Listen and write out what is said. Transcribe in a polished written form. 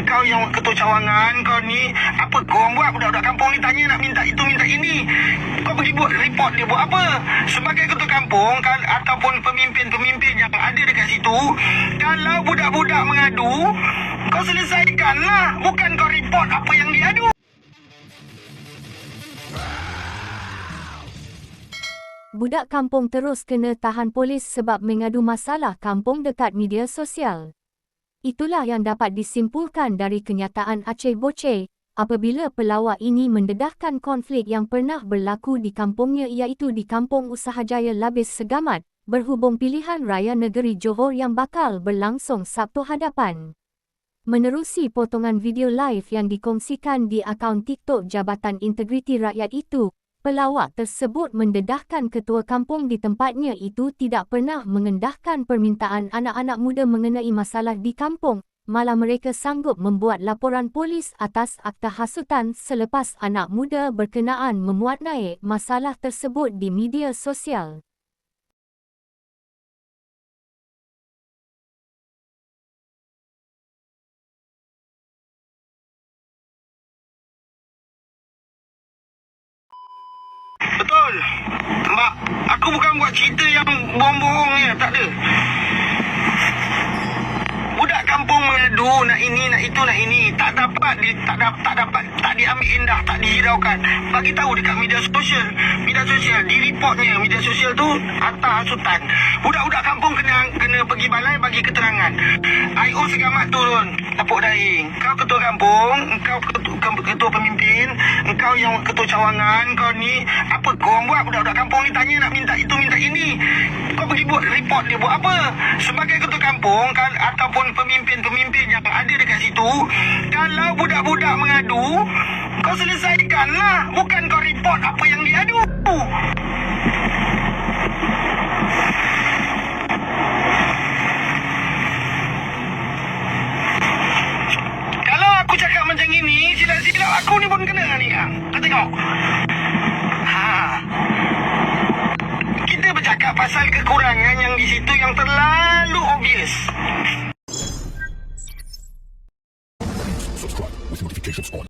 engkau yang ketua cawangan, kau ni apa kau buat? Budak-budak kampung ni tanya nak minta itu minta ini, kau pergi buat report, dia buat apa? Sebagai ketua kampung kan, ataupun pemimpin-pemimpin yang ada dekat situ, kalau budak-budak mengadu, kau selesaikanlah, bukan kau report apa yang dia adu. Budak kampung terus kena tahan polis sebab mengadu masalah kampung dekat media sosial. Itulah yang dapat disimpulkan dari kenyataan Aceh Boceh apabila pelawak ini mendedahkan konflik yang pernah berlaku di kampungnya, iaitu di Kampung Usahajaya Labis Segamat, berhubung pilihan raya negeri Johor yang bakal berlangsung Sabtu hadapan. Menerusi potongan video live yang dikongsikan di akaun TikTok Jabatan Integriti Rakyat itu, pelawak tersebut mendedahkan ketua kampung di tempatnya itu tidak pernah mengendahkan permintaan anak-anak muda mengenai masalah di kampung, malah mereka sanggup membuat laporan polis atas akta hasutan selepas anak muda berkenaan memuat naik masalah tersebut di media sosial. Betul. Mak, aku bukan buat cerita yang bohong-bohong ni, tak ada. Budak kampung mengadu nak ini, nak itu, nak ini, tak dapat diambil indah, tak dihiraukan. Bagi tahu dekat media sosial, di reportnya media sosial tu atas hasutan. Budak-budak kampung kena pergi balai bagi keterangan. IO Segamat turun, tepuk dahi. Kau ketua kampung, engkau ketua pemimpin, engkau yang ketua cawangan, kau ni apa kau buat? Budak-budak kampung ni tanya nak minta itu minta ini, kau pergi buat report, dia buat apa? Sebagai ketua kampung kan, ataupun pemimpin-pemimpin yang ada dekat situ, kalau budak-budak mengadu, kau selesaikanlah, bukan kau report apa yang dia adu. Kalau aku cakap macam ini, silap-silap aku ni pun kena ni. Kau tengok. Kita bercakap pasal kekurangan yang di situ yang terlalu obvious. Subscribe with notifications on.